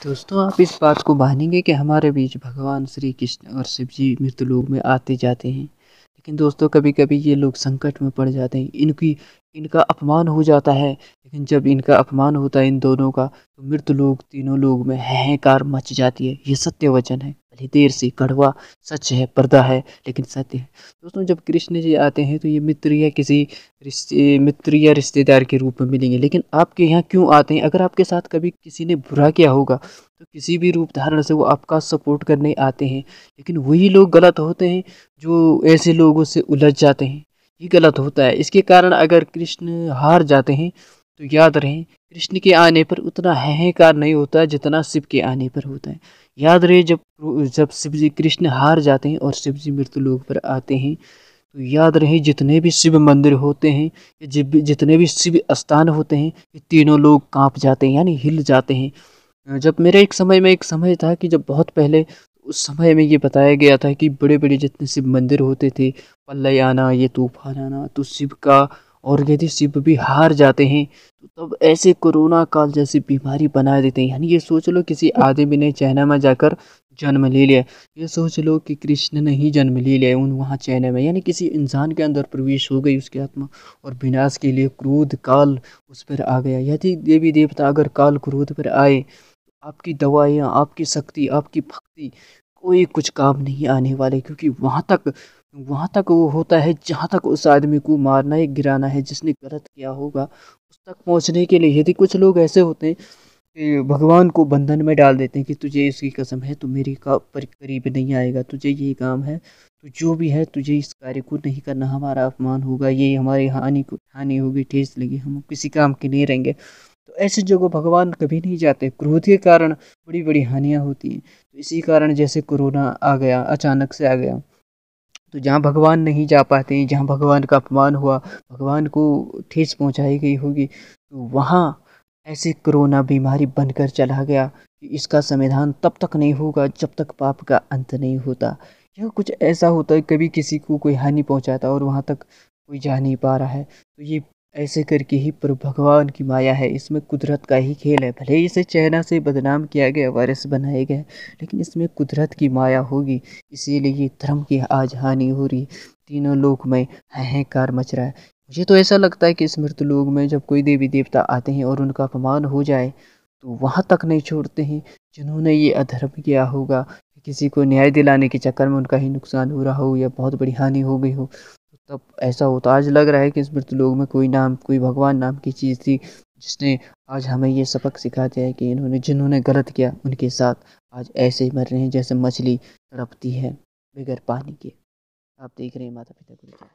दोस्तों, आप इस बात को मानेंगे कि हमारे बीच भगवान श्री कृष्ण और शिव जी मृत्युलोक में आते जाते हैं। लेकिन दोस्तों, कभी-कभी ये लोग संकट में पड़ जाते हैं। इनका अपमान हो जाता है। लेकिन जब इनका अपमान होता है इन दोनों का, तो मृत्युलोक तीनों लोग में हाहाकार मच जाती है। ये सत्य वचन है। भले देर से कड़वा सच है, पर्दा है, लेकिन सत्य है। दोस्तों, जब कृष्ण जी आते हैं तो ये मित्र या रिश्तेदार के रूप में मिलेंगे। लेकिन आपके यहाँ क्यों आते हैं? अगर आपके साथ कभी किसी ने बुरा किया होगा, तो किसी भी रूप धारण से वो आपका सपोर्ट करने आते हैं। लेकिन वही लोग गलत होते हैं जो ऐसे लोगों से उलझ जाते हैं। ये गलत होता है। इसके कारण अगर कृष्ण हार जाते हैं, तो याद रहे, कृष्ण के आने पर उतना हाहाकार नहीं होता जितना शिव के आने पर होता है। याद रहे, जब जब शिव जी कृष्ण हार जाते हैं और शिव जी मृत्यु लोक पर आते हैं, तो याद रहे, जितने भी शिव मंदिर होते हैं, या जितने भी शिव स्थान होते हैं, ये तीनों लोग कांप जाते हैं, यानी हिल जाते हैं। जब मेरे एक समय था कि जब बहुत पहले, उस समय में ये बताया गया था कि बड़े-बड़े जितने शिव मंदिर होते थे, प्रलय आना, ये तूफान आना, तो शिव का, और यदि शिव भी हार जाते हैं, तो तब ऐसे कोरोना काल जैसी बीमारी बना देते हैं। यानी ये सोच लो, किसी आदमी ने चाइना में जाकर जन्म ले लिया। ये सोच लो कि कृष्ण ने ही जन्म ले लिया उन वहाँ चाइना में, यानी किसी इंसान के अंदर प्रवेश हो गई उसकी आत्मा, और विनाश के लिए क्रोध काल उस पर आ गया। यदि देवी देवता अगर काल क्रोध पर आए, आपकी दवाइयाँ, आपकी शक्ति, आपकी भक्ति, कोई कुछ काम नहीं आने वाले, क्योंकि वहाँ तक वो होता है जहाँ तक उस आदमी को मारना या गिराना है जिसने गलत किया होगा। उस तक पहुँचने के लिए यदि कुछ लोग ऐसे होते हैं कि भगवान को बंधन में डाल देते हैं कि तुझे इसकी कसम है, तू मेरी करीब नहीं आएगा, तुझे ये काम है, तो जो भी है तुझे इस कार्य को नहीं करना, हमारा अपमान होगा, ये हमारी हानि होगी, ठेस लगी, हम किसी काम के नहीं रहेंगे। तो ऐसी जगह भगवान कभी नहीं जाते। क्रोध के कारण बड़ी बड़ी हानियाँ होती हैं। तो इसी कारण जैसे कोरोना आ गया, अचानक से आ गया, तो जहाँ भगवान नहीं जा पाते, जहाँ भगवान का अपमान हुआ, भगवान को ठेस पहुँचाई गई होगी, तो वहाँ ऐसे कोरोना बीमारी बनकर चला गया कि इसका समाधान तब तक नहीं होगा जब तक पाप का अंत नहीं होता। यह कुछ ऐसा होता है, कभी किसी को कोई हानि पहुँचाता है और वहाँ तक कोई जा नहीं पा रहा है। तो ये ऐसे करके ही पर भगवान की माया है, इसमें कुदरत का ही खेल है। भले ही इसे चाइना से बदनाम किया गया, वायरस बनाए गए, लेकिन इसमें कुदरत की माया होगी। इसीलिए ये धर्म की आज हानि हो रही, तीनों लोक में हाहाकार मच रहा है। मुझे तो ऐसा लगता है कि इस मृत्यु लोक में जब कोई देवी देवता आते हैं और उनका अपमान हो जाए, तो वहाँ तक नहीं छोड़ते हैं। जिन्होंने ये अधर्म किया होगा, किसी को न्याय दिलाने के चक्कर में उनका ही नुकसान हो रहा हो या बहुत बड़ी हानि हो गई हो, तो तब ऐसा होता। आज लग रहा है कि इस मृत्यु लोक में कोई भगवान नाम की चीज़ थी, जिसने आज हमें ये सबक सिखा दिया है कि जिन्होंने गलत किया उनके साथ आज ऐसे ही मर रहे हैं जैसे मछली तड़पती है बगैर पानी के। आप देख रहे हैं माता पिता गुरु।